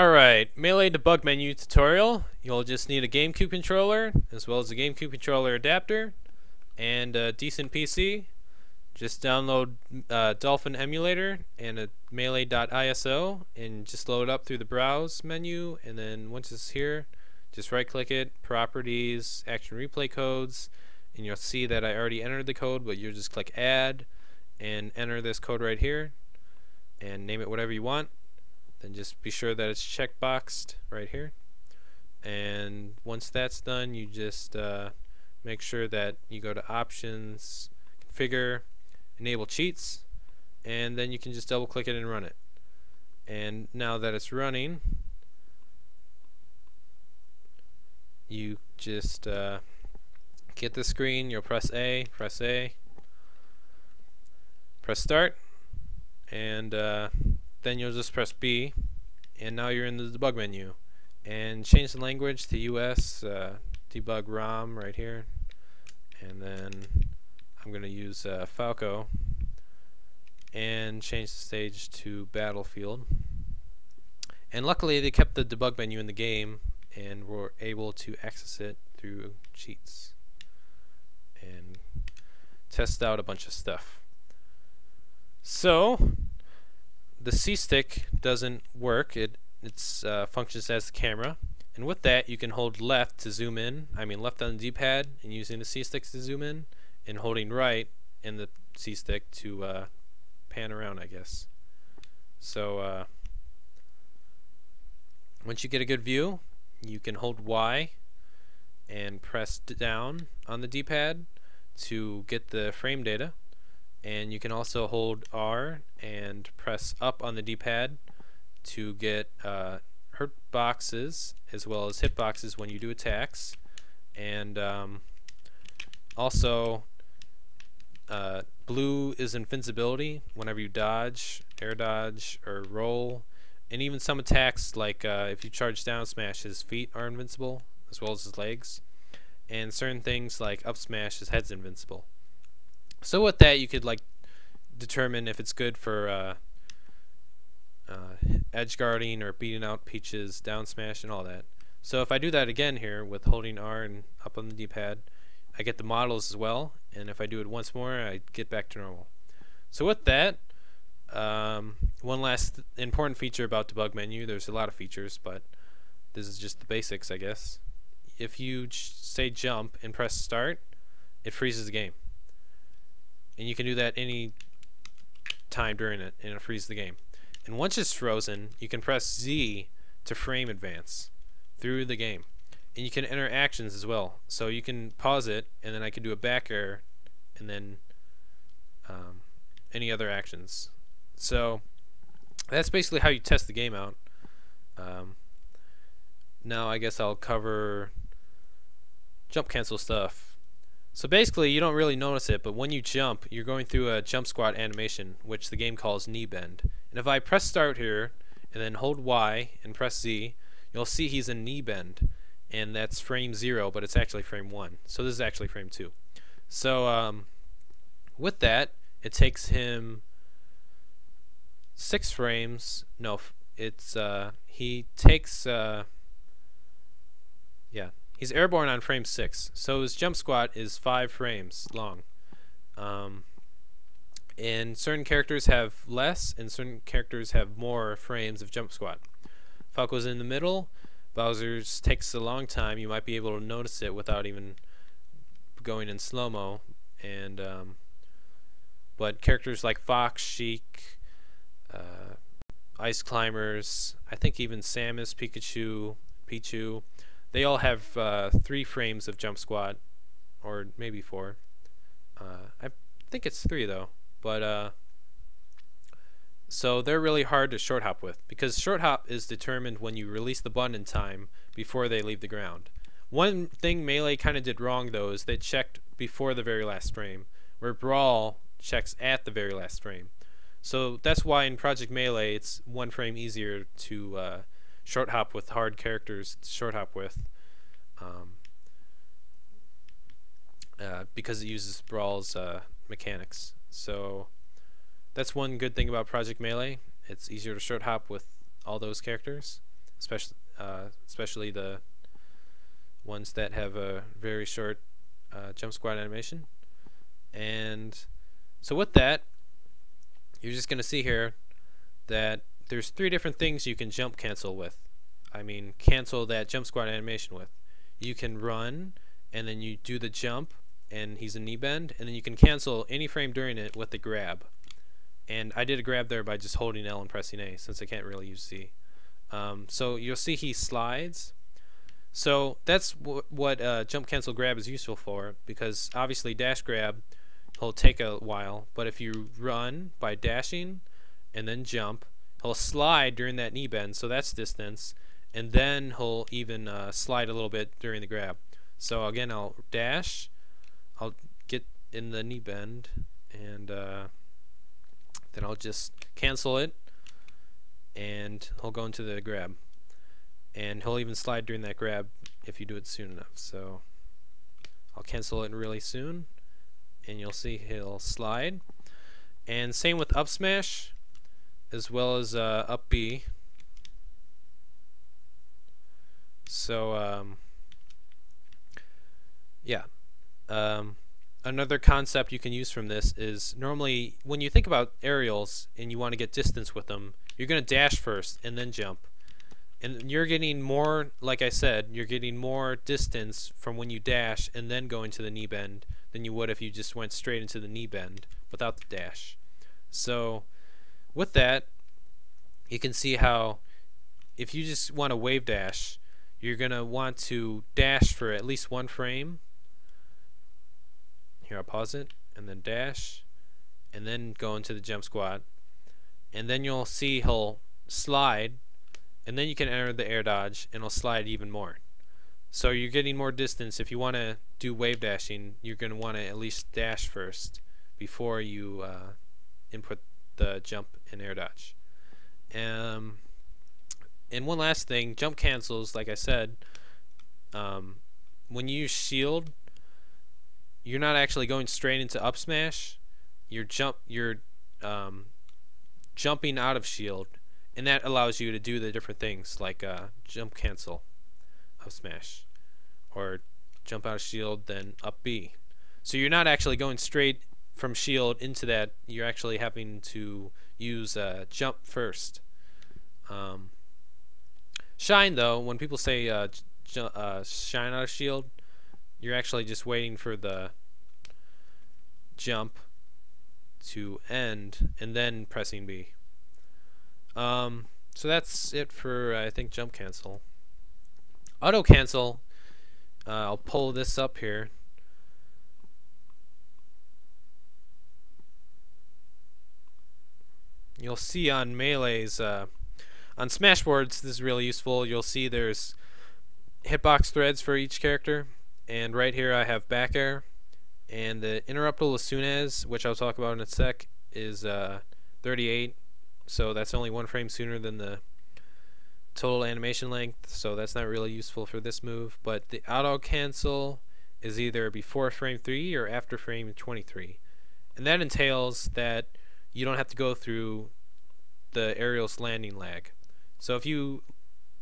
Alright, Melee Debug Menu tutorial. You'll just need a GameCube controller, as well as a GameCube controller adapter, and a decent PC. Just download Dolphin emulator and a melee.iso, and just load it up through the browse menu, and then once it's here, just right click it, properties, action replay codes, and you'll see that I already entered the code, but you'll just click add, and enter this code right here, and name it whatever you want. Then just be sure that it's checkboxed right here, and once that's done, you just make sure that you go to options, configure, enable cheats, and then you can just double click it and run it. And now that it's running, you just get the screen, you'll press A, press start, and then you'll just press B, and now you're in the debug menu. And change the language to US, debug ROM right here, and then I'm going to use Falco, and change the stage to Battlefield. And luckily they kept the debug menu in the game, and we're able to access it through cheats and test out a bunch of stuff. So the C stick doesn't work. It functions as the camera, and with that you can hold left to zoom in. Left on the D-pad and using the C stick to zoom in, and holding right and the C stick to pan around, I guess. So once you get a good view, you can hold Y and press down on the D-pad to get the frame data. And you can also hold R and press up on the D-pad to get hurt boxes as well as hit boxes when you do attacks. And also blue is invincibility whenever you dodge, air dodge, or roll. And even some attacks, like if you charge down smash, his feet are invincible as well as his legs. And certain things like up smash, his head's invincible. So with that, you could determine if it's good for edge guarding or beating out Peach's down smash and all that. So if I do that again here with holding R and up on the D-pad, I get the models as well, and if I do it once more, I get back to normal. So with that, one last important feature about debug menu. There's a lot of features, but this is just the basics, I guess. If you say jump and press start, it freezes the game. And you can do that any time during it, and it freezes the game. And once it's frozen, you can press Z to frame advance through the game. And you can enter actions as well. So you can pause it, and then I can do a back arrow, and then any other actions. So that's basically how you test the game out. Now I guess I'll cover jump cancel stuff. So basically, you don't really notice it, but when you jump, you're going through a jump squat animation, which the game calls knee bend. And if I press start here, and then hold Y and press Z, you'll see he's in knee bend. And that's frame 0, but it's actually frame 1. So this is actually frame 2. So with that, it takes him 6 frames. No, it's he takes he's airborne on frame 6, so his jump squat is 5 frames long. And certain characters have less, and certain characters have more frames of jump squat. Falco's in the middle. Bowser's takes a long time. You might be able to notice it without even going in slow-mo. And but characters like Fox, Sheik, Ice Climbers, I think even Samus, Pikachu, Pichu, they all have 3 frames of jump squat, or maybe 4. I think it's 3 though. But so they're really hard to short hop with, because short hop is determined when you release the button in time before they leave the ground. One thing Melee kind of did wrong though is they checked before the very last frame, where Brawl checks at the very last frame. So that's why in Project Melee it's 1 frame easier to short hop with hard characters to short hop with, because it uses Brawl's mechanics. So that's one good thing about Project Melee. It's easier to short hop with all those characters. especially the ones that have a very short jump squat animation. And so with that, you're just going to see here that there's 3 different things you can jump cancel with. I mean, cancel that jump squat animation with. You can run, and then you do the jump, and he's a knee bend, and then you can cancel any frame during it with the grab. And I did a grab there by just holding L and pressing A, since I can't really use Z. So you'll see he slides. So that's what jump cancel grab is useful for, because obviously dash grab will take a while, but if you run by dashing and then jump, he'll slide during that knee bend, so that's distance, and then he'll even slide a little bit during the grab. So again, I'll dash, I'll get in the knee bend, and then I'll just cancel it, and he'll go into the grab. And he'll even slide during that grab if you do it soon enough. So I'll cancel it really soon, and you'll see he'll slide. And same with up smash, as well as up B. So yeah. Another concept you can use from this is, normally when you think about aerials and you want to get distance with them, you're going to dash first and then jump. And you're getting more, like I said, you're getting more distance from when you dash and then go into the knee bend than you would if you just went straight into the knee bend without the dash. So with that, you can see how if you just want to wave dash, you're going to want to dash for at least 1 frame. Here, I'll pause it, and then dash, and then go into the jump squat. And then you'll see he'll slide, and then you can enter the air dodge, and it'll slide even more. So you're getting more distance. If you want to do wave dashing, you're going to want to at least dash first before you input the jump and air dodge. And one last thing, jump cancels, like I said, when you use shield, you're not actually going straight into up smash. You're jumping out of shield, and that allows you to do the different things like jump cancel up smash, or jump out of shield then up B. So you're not actually going straight from shield into that. You're actually having to use jump first. Shine, though, when people say shine out of shield, you're actually just waiting for the jump to end and then pressing B. So that's it for, I think, jump cancel. Auto cancel, I'll pull this up here. You'll see on melees, on Smashboards, this is really useful. You'll see there's hitbox threads for each character, and right here I have back air, and the interruptible as soon as, which I'll talk about in a sec, is 38, so that's only 1 frame sooner than the total animation length, so that's not really useful for this move. But the auto cancel is either before frame 3 or after frame 23, and that entails that you don't have to go through the aerial's landing lag. So if you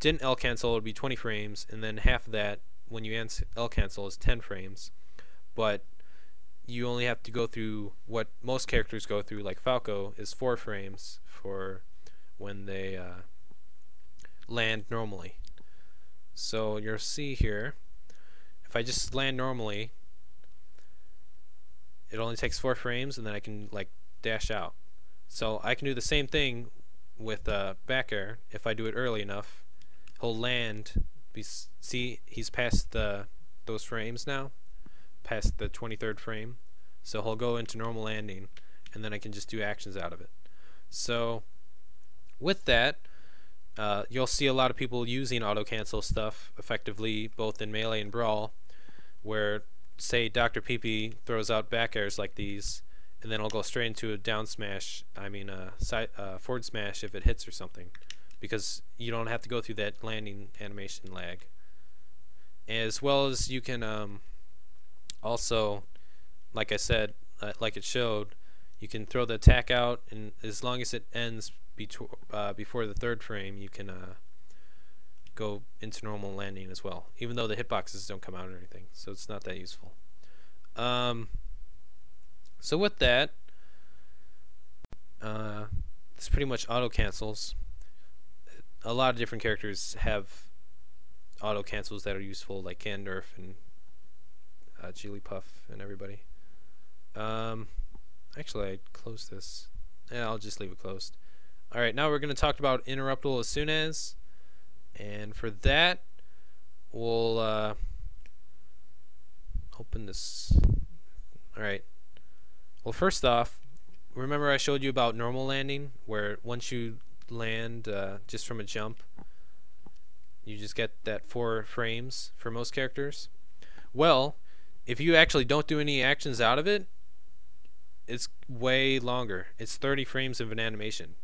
didn't L cancel, it would be 20 frames, and then half of that when you L cancel is 10 frames. But you only have to go through what most characters go through, like Falco, is 4 frames for when they land normally. So you'll see here, if I just land normally, it only takes 4 frames, and then I can like dash out. So I can do the same thing with back air. If I do it early enough, he'll land. See, he's past those frames now, past the 23rd frame. So he'll go into normal landing, and then I can just do actions out of it. So with that, you'll see a lot of people using auto cancel stuff effectively, both in Melee and Brawl, where say Dr. PP throws out back airs like these, and then it'll go straight into a down smash, forward smash if it hits or something, because you don't have to go through that landing animation lag. As well as you can also, like I said, like it showed, you can throw the attack out, and as long as it ends before the 3rd frame, you can go into normal landing as well, even though the hitboxes don't come out or anything, so it's not that useful. So with that, it's pretty much auto cancels. A lot of different characters have auto cancels that are useful, like Gandalf and Jigglypuff and everybody. Actually, I closed this. Yeah, I'll just leave it closed. Alright, now we're going to talk about interruptible as soon as. And for that, we'll open this. Alright. Well, first off, remember I showed you about normal landing, where once you land just from a jump, you just get that 4 frames for most characters. Well, if you actually don't do any actions out of it, it's way longer. It's 30 frames of an animation.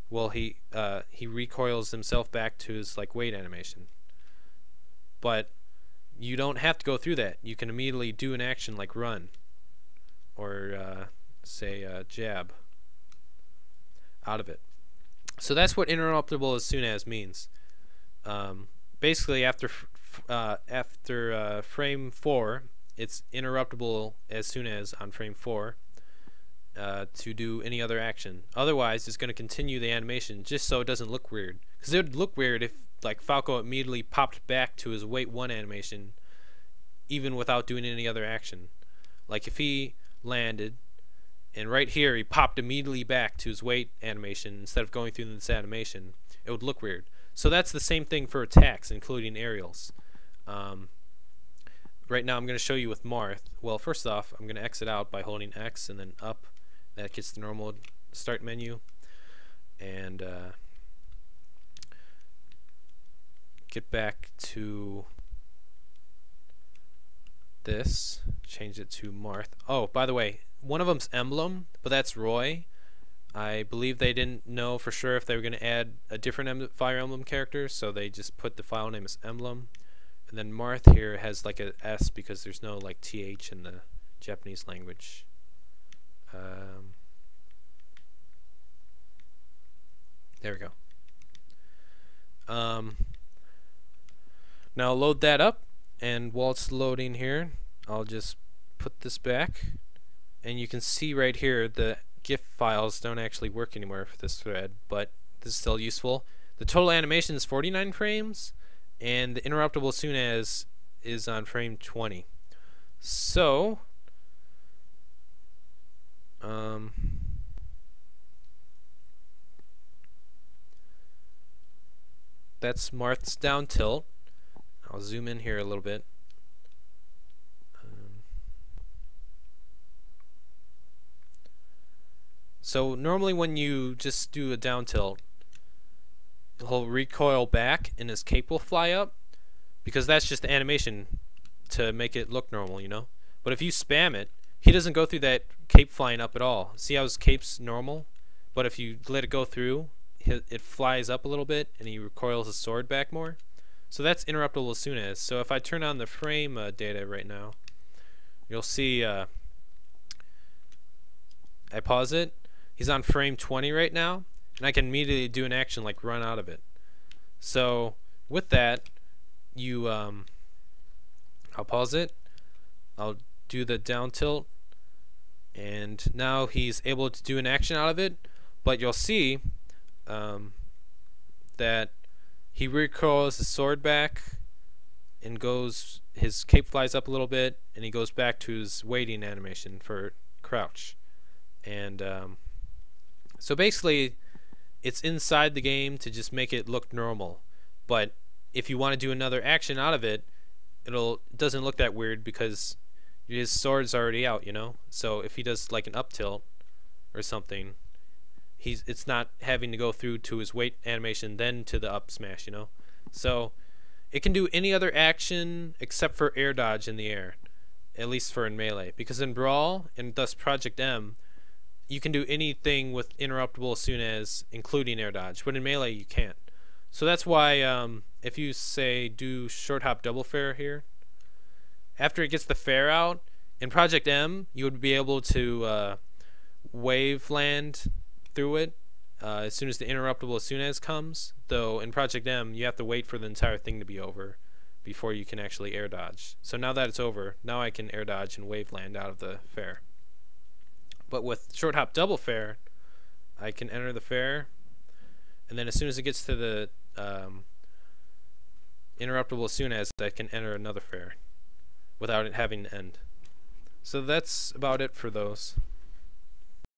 Well, he recoils himself back to his like wait animation. But you don't have to go through that. You can immediately do an action like run, or say jab out of it. So that's what interruptible as soon as means. Basically, after frame 4, it's interruptible as soon as on frame 4 to do any other action. Otherwise, it's going to continue the animation just so it doesn't look weird. Because it would look weird if like Falco immediately popped back to his wait 1 animation, even without doing any other action. Like if he landed, and right here he popped immediately back to his wait animation instead of going through this animation, it would look weird. So that's the same thing for attacks, including aerials. Right now I'm going to show you with Marth. Well, first off, I'm going to exit out by holding X and then up. That gets the normal start menu. And get back to this. Change it to Marth. Oh, by the way, one of them's emblem, but that's Roy. I believe they didn't know for sure if they were going to add a different Fire Emblem character, so they just put the file name as emblem. And then Marth here has like a S because there's no like TH in the Japanese language. There we go. Now load that up, and while it's loading here, I'll just put this back, and you can see right here the GIF files don't actually work anymore for this thread, but this is still useful. The total animation is 49 frames, and the interruptible as soon as is on frame 20. So that's Marth's down tilt. I'll zoom in here a little bit. So normally when you just do a down tilt, he'll recoil back and his cape will fly up, because that's just the animation to make it look normal, you know. But if you spam it, he doesn't go through that cape flying up at all. See how his cape's normal? But if you let it go through, it flies up a little bit and he recoils his sword back more. So that's interruptible as soon as. So if I turn on the frame data right now, you'll see I pause it. He's on frame 20 right now, and I can immediately do an action like run out of it. So with that, you I'll pause it, I'll do the down tilt, and now he's able to do an action out of it. But you'll see that he recoils his sword back and his cape flies up a little bit, and he goes back to his waiting animation for crouch. And so basically it's inside the game to just make it look normal, but if you want to do another action out of it, it doesn't look that weird because his sword's already out, you know. So if he does like an up tilt or something, it's not having to go through to his wait animation then to the up smash, you know. So it can do any other action except for air dodge in the air, at least for in melee, because in Brawl and thus Project M, you can do anything with interruptible as soon as, including air dodge, but in melee you can't. So that's why if you say do short hop double fair here, after it gets the fair out, in Project M you would be able to wave land through it as soon as the interruptible as soon as comes, though in Project M you have to wait for the entire thing to be over before you can actually air dodge. So now that it's over, now I can air dodge and wave land out of the fare. But with short hop double fare, I can enter the fare, and then as soon as it gets to the interruptible as soon as, I can enter another fare without it having to end. So that's about it for those.